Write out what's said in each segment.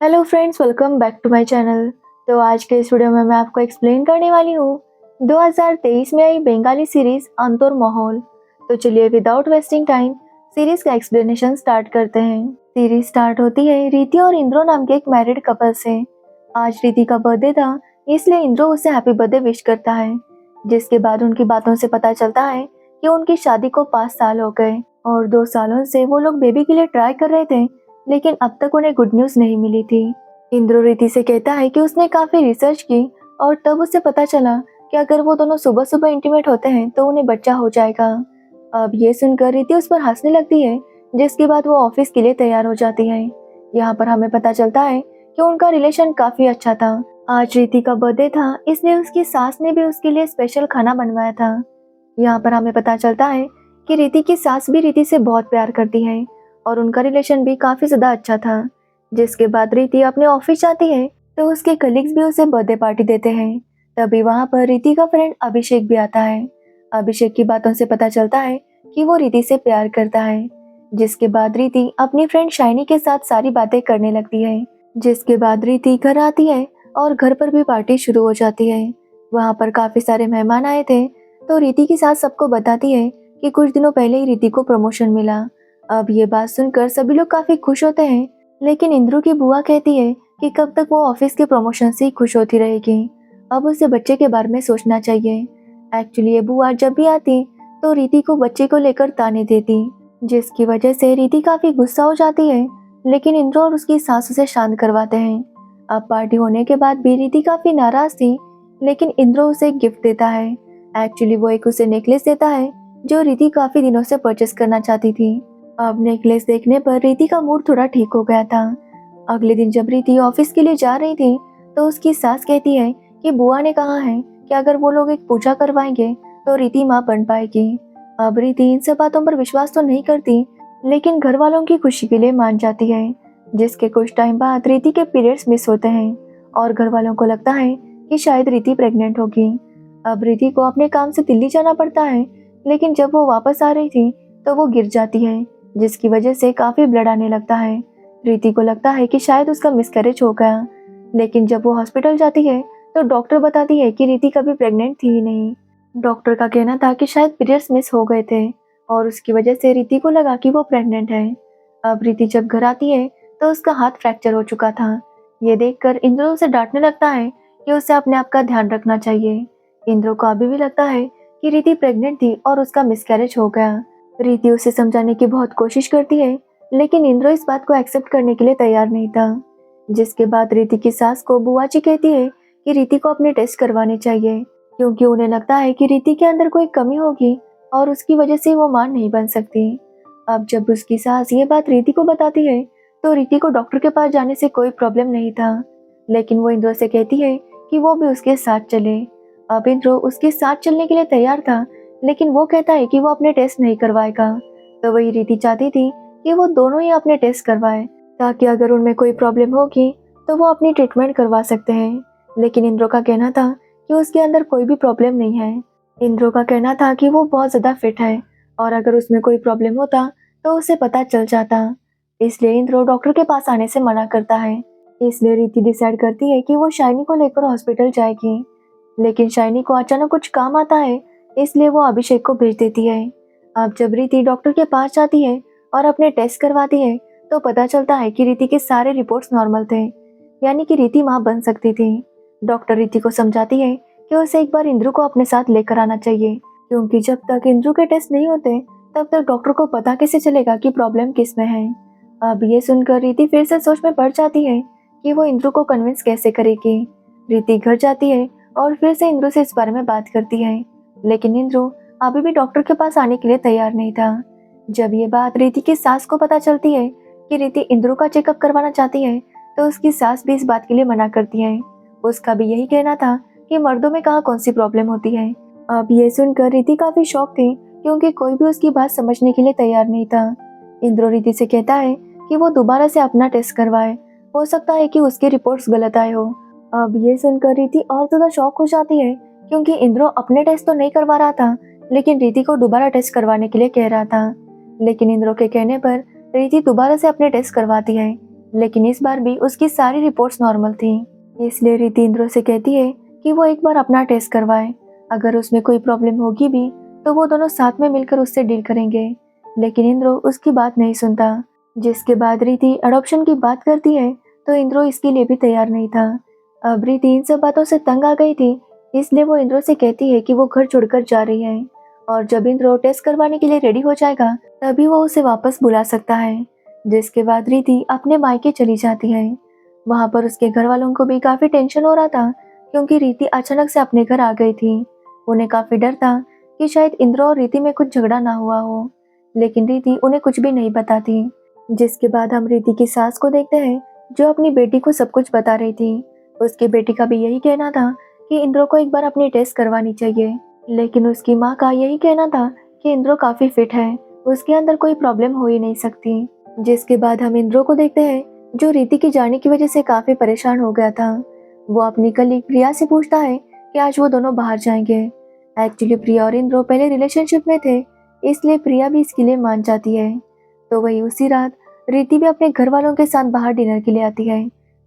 Hello friends, welcome back to my channel. तो आज के इस वीडियो में मैं आपको एक्सप्लेन करने वाली हूँ 2023 में आई बंगाली सीरीज अंतोर महल। तो चलिए विदाउट वेस्टिंग टाइम सीरीज का एक्सप्लेनेशन स्टार्ट करते हैं। सीरीज स्टार्ट होती है रीति और इंद्रो नाम के एक मैरिड कपल से। आज रीति का बर्थडे था, इसलिए इंद्रो उसे हैप्पी बर्थडे विश करता है। जिसके बाद उनकी बातों से पता चलता है कि उनकी शादी को 5 साल हो गए और 2 सालों से वो लोग बेबी के लिए ट्राई कर रहे थे, लेकिन अब तक उन्हें गुड न्यूज नहीं मिली थी। इंद्रो रीति से कहता है कि उसने काफी रिसर्च की और तब उसे पता चला कि अगर वो दोनों सुबह सुबह इंटीमेट होते हैं तो उन्हें बच्चा हो जाएगा। अब ये सुनकर रीति उस पर हंसने लगती है, जिसके बाद वो ऑफिस के लिए तैयार हो जाती है। यहाँ पर हमें पता चलता है कि उनका रिलेशन काफी अच्छा था। आज रीति का बर्थडे था, इसलिए उसकी सास ने भी उसके लिए स्पेशल खाना बनवाया था। यहाँ पर हमें पता चलता है कि रीति की सास भी रीति से बहुत प्यार करती है और उनका रिलेशन भी काफी ज्यादा अच्छा था। जिसके बाद रीति अपने ऑफिस जाती है तो उसके कलीग्स भी उसे बर्थडे पार्टी देते हैं। तभी वहां पर रीति का फ्रेंड अभिषेक भी आता है। अभिषेक की बातों से पता चलता है कि वो रीति से प्यार करता है। जिसके बाद रीति अपनी फ्रेंड शाइनी के साथ सारी बातें करने लगती है। जिसके बाद रीति घर आती है और घर पर भी पार्टी शुरू हो जाती है। वहां पर काफी सारे मेहमान आए थे, तो रीति की सास सबको बताती है कि कुछ दिनों पहले ही रीति को प्रमोशन मिला। अब ये बात सुनकर सभी लोग काफी खुश होते हैं, लेकिन इंद्रू की बुआ कहती है कि कब तक वो ऑफिस के प्रमोशन से ही खुश होती रहेगी। अब उसे बच्चे के बारे में सोचना चाहिए। एक्चुअली ये बुआ जब भी आती तो रीति को बच्चे को लेकर ताने देती, जिसकी वजह से रीति काफी गुस्सा हो जाती है। लेकिन इंद्रू और उसकी सास उसे शांत करवाते हैं। अब पार्टी होने के बाद भी रीति काफी नाराज थी, लेकिन इंद्रू उसे एक गिफ्ट देता है। एक्चुअली वो एक उसे नेकलेस देता है जो रीति काफी दिनों से परचेस करना चाहती थी। अब नेकलेस देखने पर रीति का मूड थोड़ा ठीक हो गया था। अगले दिन जब रीति ऑफिस के लिए जा रही थी तो उसकी सास कहती है कि बुआ ने कहा है कि अगर वो लोग एक पूजा करवाएंगे तो रीति माँ बन पाएगी। अब रीति इन सब बातों पर विश्वास तो नहीं करती, लेकिन घर वालों की खुशी के लिए मान जाती है। जिसके कुछ टाइम बाद रीति के पीरियड्स मिस होते हैं और घर वालों को लगता है कि शायद रीति प्रेग्नेंट होगी। अब रीति को अपने काम से दिल्ली जाना पड़ता है, लेकिन जब वो वापस आ रही थी तो वो गिर जाती है, जिसकी वजह से काफी ब्लड आने लगता है। रीति को लगता है कि शायद उसका मिसकैरेज हो गया, लेकिन जब वो हॉस्पिटल जाती है तो डॉक्टर बताती है कि रीति कभी प्रेग्नेंट थी ही नहीं। डॉक्टर का कहना था कि शायद पीरियड्स मिस हो गए थे और उसकी वजह से रीति को लगा कि वो प्रेग्नेंट है। अब रीति जब घर आती है तो उसका हाथ फ्रैक्चर हो चुका था। ये देखकर इंद्र उसे डांटने लगता है कि उसे अपने आप का ध्यान रखना चाहिए। इंद्र को अभी भी लगता है कि रीति प्रेग्नेंट थी और उसका मिसकैरेज हो गया। रीति उसे समझाने की बहुत कोशिश करती है, लेकिन इंद्र इस बात को एक्सेप्ट करने के लिए तैयार नहीं था। जिसके बाद रीति की सास को बुआ जी कहती है कि रीति को अपने टेस्ट करवाने चाहिए, क्योंकि उन्हें लगता है कि रीति के अंदर कोई कमी होगी और उसकी वजह से वो मां नहीं बन सकती। अब जब उसकी सास ये बात रीति को बताती है तो रीति को डॉक्टर के पास जाने से कोई प्रॉब्लम नहीं था, लेकिन वो इंद्र से कहती है कि वो भी उसके साथ चले। अब इंद्र उसके साथ चलने के लिए तैयार था, लेकिन वो कहता है कि वो अपने टेस्ट नहीं करवाएगा। तो वही रीति चाहती थी कि वो दोनों ही अपने टेस्ट करवाए, ताकि अगर उनमें कोई प्रॉब्लम होगी तो वो अपनी ट्रीटमेंट करवा सकते हैं। लेकिन इंद्रो का कहना था कि उसके अंदर कोई भी प्रॉब्लम नहीं है। इंद्रो का कहना था कि वो बहुत ज्यादा फिट है और अगर उसमें कोई प्रॉब्लम होता तो उसे पता चल जाता। इसलिए इंद्रो डॉक्टर के पास आने से मना करता है। इसलिए रीति डिसाइड करती है कि वो शाइनी को लेकर हॉस्पिटल जाएगी, लेकिन शाइनी को अचानक कुछ काम आता है, इसलिए वो अभिषेक को भेज देती है। अब जब रीति डॉक्टर के पास जाती है और अपने टेस्ट करवाती है तो पता चलता है कि रीति के सारे रिपोर्ट्स नॉर्मल थे, यानी कि रीति मां बन सकती थी। डॉक्टर रीति को समझाती है कि उसे एक बार इंद्रू को अपने साथ लेकर आना चाहिए, क्योंकि जब तक इंद्रू के टेस्ट नहीं होते तब तक डॉक्टर को पता कैसे चलेगा कि प्रॉब्लम किस में है। अब ये सुनकर रीति फिर से सोच में पड़ जाती है कि वो इंद्रू को कन्विंस कैसे करेगी। रीति घर जाती है और फिर से इंद्रू से इस बारे में बात करती है, लेकिन इंद्रू अभी भी डॉक्टर के पास आने के लिए तैयार नहीं था। जब ये बात रीति की सास को पता चलती है कि रीति इंद्रू का चेकअप करवाना चाहती है तो उसकी सास भी इस बात के लिए मना करती है। उसका भी यही कहना था कि मर्दों में कहाँ कौन सी प्रॉब्लम होती है। अब ये सुनकर रीति काफी शॉक थी, क्योंकि कोई भी उसकी बात समझने के लिए तैयार नहीं था। इंद्रू रीति से कहता है कि वो दोबारा से अपना टेस्ट करवाए, हो सकता है कि उसकी रिपोर्ट्स गलत आए हो। अब ये सुनकर रीति और ज्यादा शॉक हो जाती है, क्योंकि इंद्रो अपने टेस्ट तो नहीं करवा रहा था, लेकिन रीति को दोबारा टेस्ट करवाने के लिए कह रहा था। लेकिन इंद्रो के कहने पर रीति दोबारा से अपने टेस्ट करवाती है, लेकिन इस बार भी उसकी सारी रिपोर्ट्स नॉर्मल थी। इसलिए रीति इंद्रो से कहती है कि वो एक बार अपना टेस्ट करवाए, अगर उसमें कोई प्रॉब्लम होगी भी तो वो दोनों साथ में मिलकर उससे डील करेंगे। लेकिन इंद्रो उसकी बात नहीं सुनता। जिसके बाद रीति अडॉप्शन की बात करती है तो इंद्रो इसके लिए भी तैयार नहीं था। अब रीति इन सब बातों से तंग आ गई थी, इसलिए वो इंद्रो से कहती है कि वो घर छोड़कर जा रही है और जब इंद्रो टेस्ट करवाने के लिए रेडी हो जाएगा तभी वो उसे वापस बुला सकता है। जिसके बाद रीति अपने मायके चली जाती है। वहां पर उसके घर वालों को भी काफी टेंशन हो रहा था, क्योंकि रीति अचानक से अपने घर आ गई थी। उन्हें काफी डर था कि शायद इंद्रो और रीति में कुछ झगड़ा ना हुआ हो, लेकिन रीति उन्हें कुछ भी नहीं बताती। जिसके बाद हम रीति की सास को देखते हैं, जो अपनी बेटी को सब कुछ बता रही थी। उसकी बेटी का भी यही कहना था कि इंद्रो को एक बार अपनी टेस्ट करवानी चाहिए, लेकिन उसकी माँ का यही कहना था कि इंद्रो काफी फिट है, उसके अंदर कोई प्रॉब्लम हो ही नहीं सकती। जिसके बाद हम इंद्रो को देखते हैं, जो रीति की जाने की वजह से काफी परेशान हो गया था। वो अपनी कलीग प्रिया से पूछता है कि आज वो दोनों बाहर जाएंगे। एक्चुअली प्रिया और इंद्रो पहले रिलेशनशिप में थे, इसलिए प्रिया भी इसके लिए मान जाती है। तो वही उसी रात रीति भी अपने घर वालों के साथ बाहर डिनर के लिए आती है।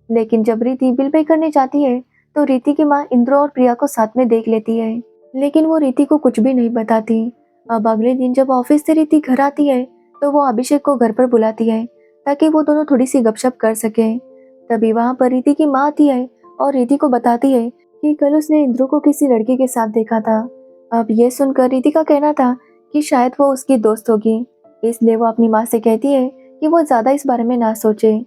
लेकिन जब रीति बिल पे करने जाती है तो रीति की माँ इंद्रो और प्रिया को साथ में देख लेती है, लेकिन वो रीति को कुछ भी नहीं बताती। अब अगले दिन जब ऑफिस से रीति घर आती है तो वो अभिषेक को घर पर बुलाती है ताकि वो दोनों थोड़ी सी गपशप कर सके। तभी वहाँ पर रीति की माँ आती है और रीति को बताती है कि कल उसने इंद्रो को किसी लड़के के साथ देखा था। अब ये सुनकर रीति का कहना था कि शायद वो उसकी दोस्त होगी, इसलिए वो अपनी माँ से कहती है कि वो ज्यादा इस बारे में ना सोचे।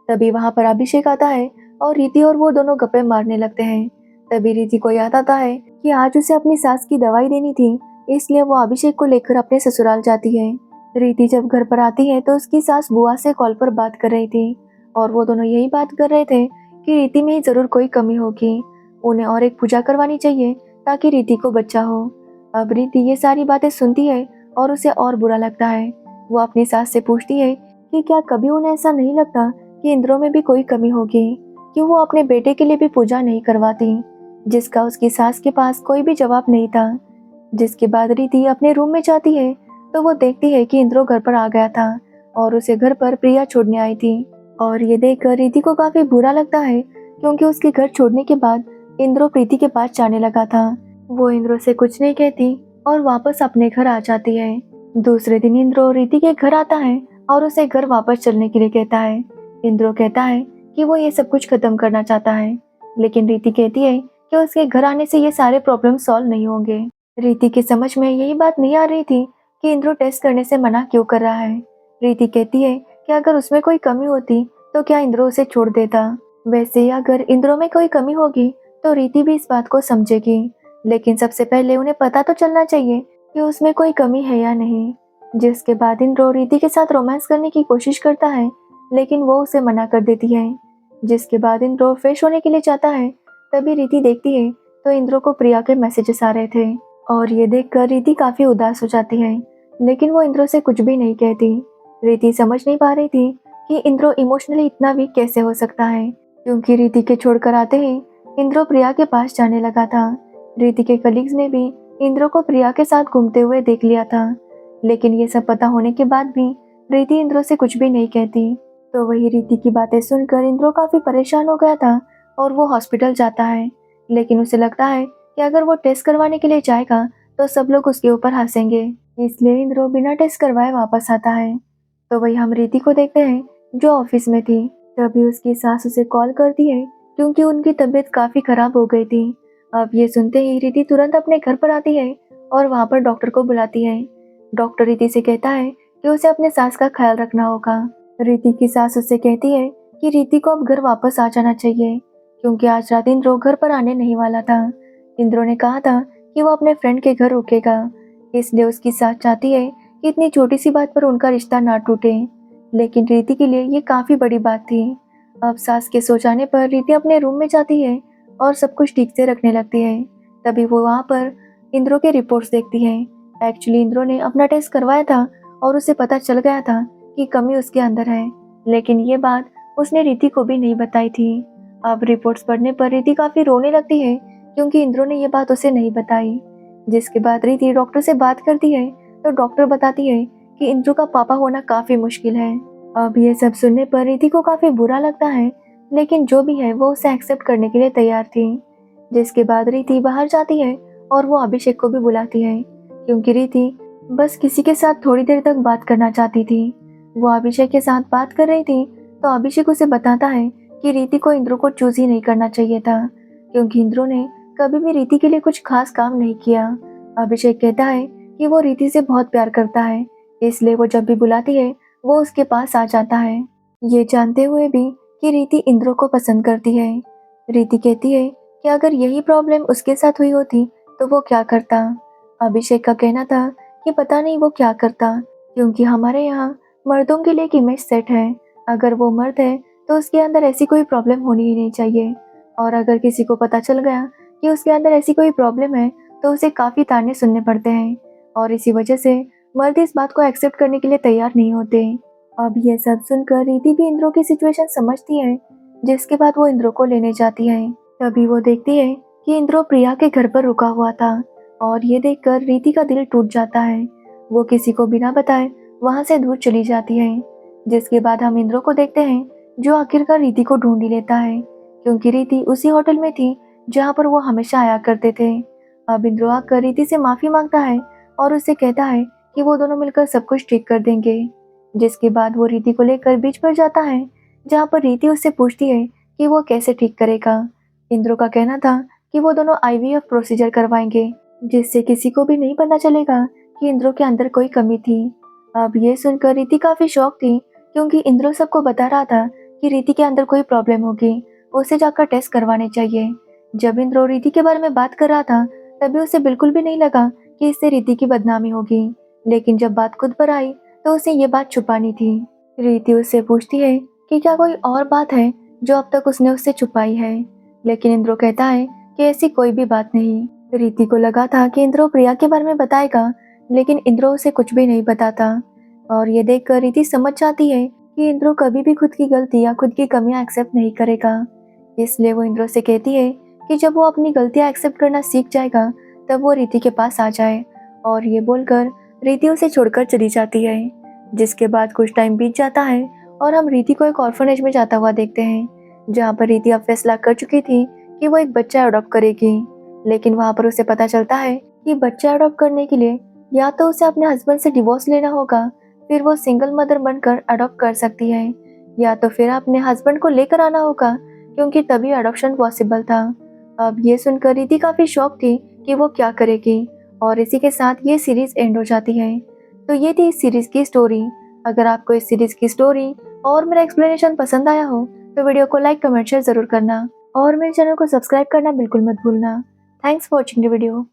तभी वहाँ पर अभिषेक आता है और रीति और वो दोनों गप्पे मारने लगते हैं। तभी रीति को याद आता है कि आज उसे अपनी सास की दवाई देनी थी, इसलिए वो अभिषेक को लेकर अपने ससुराल जाती है। रीति जब घर पर आती है तो उसकी सास बुआ से कॉल पर बात कर रही थी और वो दोनों यही बात कर रहे थे कि रीति में ही जरूर कोई कमी होगी, उन्हें और एक पूजा करवानी चाहिए ताकि रीति को बच्चा हो। अब रीति ये सारी बातें सुनती है और उसे और बुरा लगता है। वो अपनी सास से पूछती है कि क्या कभी उन्हें ऐसा नहीं लगता कि इंद्रो में भी कोई कमी होगी, कि वो अपने बेटे के लिए भी पूजा नहीं करवाती, जिसका उसकी सास के पास कोई भी जवाब नहीं था। जिसके बाद रीति अपने रूम में जाती है तो वो देखती है कि इंद्रो घर पर आ गया था और उसे घर पर प्रिया छोड़ने आई थी। और ये देखकर रीति को काफी बुरा लगता है, क्योंकि उसके घर छोड़ने के बाद इंद्रो प्रीति के पास जाने लगा था। वो इंद्रो से कुछ नहीं कहती और वापस अपने घर आ जाती है। दूसरे दिन इंद्रो रीति के घर आता है और उसे घर वापस चलने के लिए कहता है। इंद्रो कहता है कि वो ये सब कुछ खत्म करना चाहता है, लेकिन रीति कहती है कि उसके घर आने से ये सारे प्रॉब्लम सॉल्व नहीं होंगे। रीति की समझ में यही बात नहीं आ रही थी कि इंद्रो टेस्ट करने से मना क्यों कर रहा है। रीति कहती है कि अगर उसमें कोई कमी होती तो क्या इंद्रो उसे छोड़ देता। वैसे ही अगर इंद्रो में कोई कमी होगी तो रीति भी इस बात को समझेगी, लेकिन सबसे पहले उन्हें पता तो चलना चाहिए कि उसमें कोई कमी है या नहीं। जिसके बाद इंद्रो रीति के साथ रोमांस करने की कोशिश करता है, लेकिन वो उसे मना कर देती है। जिसके बाद इंद्रो फ्रेश होने के लिए जाता है। तभी रीति देखती है तो इंद्रो को प्रिया के मैसेजेस आ रहे थे और ये देखकर रीति काफी उदास हो जाती है, लेकिन वो इंद्रो से कुछ भी नहीं कहती। रीति समझ नहीं पा रही थी कि इंद्रो इमोशनली इतना वीक कैसे हो सकता है, क्योंकि रीति के छोड़कर आते ही इंद्रो प्रिया के पास जाने लगा था। रीति के कलीग्स ने भी इंद्रो को प्रिया के साथ घूमते हुए देख लिया था, लेकिन ये सब पता होने के बाद भी रीति इंद्रो से कुछ भी नहीं कहती। तो वही रीति की बातें सुनकर इंद्रो काफी परेशान हो गया था और वो हॉस्पिटल जाता है, लेकिन उसे लगता है कि अगर वो टेस्ट करवाने के लिए जाएगा तो सब लोग उसके ऊपर हंसेंगे, इसलिए इंद्रो बिना टेस्ट करवाए वापस आता है। तो वही हम रीति को देखते हैं, जो ऑफिस में थी। तभी उसकी सास उसे कॉल करती है, क्योंकि उनकी तबीयत काफी खराब हो गई थी। अब ये सुनते ही रीति तुरंत अपने घर पर आती है और वहाँ पर डॉक्टर को बुलाती है। डॉक्टर रीति से कहता है कि उसे अपने सास का ख्याल रखना होगा। रीति की सास उससे कहती है कि रीति को अब घर वापस आ जाना चाहिए, क्योंकि आज रात इंद्रो घर पर आने नहीं वाला था। इंद्रो ने कहा था कि वो अपने फ्रेंड के घर रुकेगा, इसलिए उसकी सास चाहती है कि इतनी छोटी सी बात पर उनका रिश्ता ना टूटे, लेकिन रीति के लिए ये काफी बड़ी बात थी। अब सास के सो जाने पर रीति अपने रूम में जाती है और सब कुछ ठीक से रखने लगती है। तभी वो वहाँ पर इंद्रो के रिपोर्ट्स देखती है। एक्चुअली इंद्रो ने अपना टेस्ट करवाया था और उसे पता चल गया था कि कमी उसके अंदर है, लेकिन ये बात उसने रीति को भी नहीं बताई थी। अब रिपोर्ट्स पढ़ने पर रीति काफी रोने लगती है, क्योंकि इंद्रो ने ये बात उसे नहीं बताई। जिसके बाद रीति डॉक्टर से बात करती है तो डॉक्टर बताती है कि इंद्रो का पापा होना काफी मुश्किल है, अब ये सब सुनने पर रिति को काफी बुरा लगता है, लेकिन जो भी है वो उसे एक्सेप्ट करने के लिए तैयार थी। जिसके बाद रिति बाहर जाती है और वो अभिषेक को भी बुलाती है, क्योंकि रिति बस किसी के साथ थोड़ी देर तक बात करना चाहती थी। वो अभिषेक के साथ बात कर रही थी तो अभिषेक उसे बताता है कि रिति को इंद्र को चूज ही नहीं करना चाहिए था, क्योंकि इंद्र ने कभी भी रिति के लिए कुछ खास काम नहीं किया। अभिषेक कहता है कि वो रिति से बहुत प्यार करता है, इसलिए वो जब भी बुलाती है वो उसके पास आ जाता है, ये जानते हुए भी कि रिति इंद्र को पसंद करती है। रिति कहती है कि अगर यही प्रॉब्लम उसके साथ हुई होती तो वो क्या करता। अभिषेक का कहना था कि पता नहीं वो क्या करता, क्योंकि हमारे यहाँ मर्दों के लिए एक इमेज सेट है, अगर वो मर्द है तो उसके अंदर ऐसी कोई प्रॉब्लम होनी ही नहीं चाहिए, और अगर किसी को पता चल गया कि उसके अंदर ऐसी कोई प्रॉब्लम है तो उसे काफ़ी ताने सुनने पड़ते हैं, और इसी वजह से मर्द इस बात को एक्सेप्ट करने के लिए तैयार नहीं होते। अब यह सब सुनकर रिति भी इंद्रो की सिचुएशन समझती है, जिसके बाद वो इंद्रो को लेने जाती है। तभी वो देखती है कि इंद्रो प्रिया के घर पर रुका हुआ था, और ये देखकर रिति का दिल टूट जाता है। वो किसी को बिना बताए वहां से दूर चली जाती है। जिसके बाद हम इंद्रो को देखते हैं, जो आखिरकार रिति को ढूंढ ही लेता है, क्योंकि रिति उसी होटल में थी जहाँ पर वो हमेशा आया करते थे। अब इंद्रो आकर रिति से माफी मांगता है और उससे कहता है कि वो दोनों मिलकर सब कुछ ठीक कर देंगे। जिसके बाद वो रिति को लेकर बीच पर जाता है, जहाँ पर रिति उससे पूछती है कि वो कैसे ठीक करेगा। इंद्रो का कहना था कि वो दोनों IVF प्रोसीजर करवाएंगे, जिससे किसी को भी नहीं पता चलेगा कि इंद्रो के अंदर कोई कमी थी। अब ये सुनकर रिति काफी शॉक थी, क्योंकि इंद्रो सबको बता रहा था कि रिति के अंदर कोई प्रॉब्लम होगी, उसे जाकर टेस्ट करवाने चाहिए। जब इंद्रो रिति के बारे में बात कर रहा था तभी उसे बिल्कुल भी नहीं लगा कि इससे रिति की बदनामी होगी, लेकिन जब बात खुद पर आई तो उसे ये बात छुपानी थी। रिति उससे पूछती है कि क्या कोई और बात है जो अब तक उसने उससे छुपाई है, लेकिन इंद्रो कहता है कि ऐसी कोई भी बात नहीं। रिति को लगा था कि इंद्रो प्रिया के बारे में बताएगा, लेकिन इंद्रो उसे कुछ भी नहीं बताता, और ये देखकर रिति समझ जाती है कि इंद्रो कभी भी खुद की गलती या खुद की कमियां एक्सेप्ट नहीं करेगा। इसलिए वो इंद्रो से कहती है कि जब वो अपनी गलतियां एक्सेप्ट करना सीख जाएगा तब वो रिति के पास आ जाए, और ये बोलकर रिति उसे छोड़कर चली जाती है। जिसके बाद कुछ टाइम बीत जाता है और हम रिति को एक ऑर्फनेज में जाता हुआ देखते हैं, जहाँ पर रिति अब फैसला कर चुकी थी कि वो एक बच्चा अडॉप्ट करेगी। लेकिन वहाँ पर उसे पता चलता है कि बच्चा अडॉप्ट करने के लिए या तो उसे अपने हस्बैंड से डिवोर्स लेना होगा, फिर वो सिंगल मदर बनकर अडॉप्ट कर सकती है, या तो फिर अपने हस्बैंड को लेकर आना होगा, क्योंकि तभी अडॉप्शन पॉसिबल था। अब ये सुनकर रिति काफी शॉक थी कि वो क्या करेगी, और इसी के साथ ये सीरीज एंड हो जाती है। तो ये थी इस सीरीज की स्टोरी। अगर आपको इस सीरीज की स्टोरी और मेरा एक्सप्लेनेशन पसंद आया हो तो वीडियो को लाइक कमेंट शेयर जरूर करना, और मेरे चैनल को सब्सक्राइब करना बिल्कुल मत भूलना। Thanks for watching the video.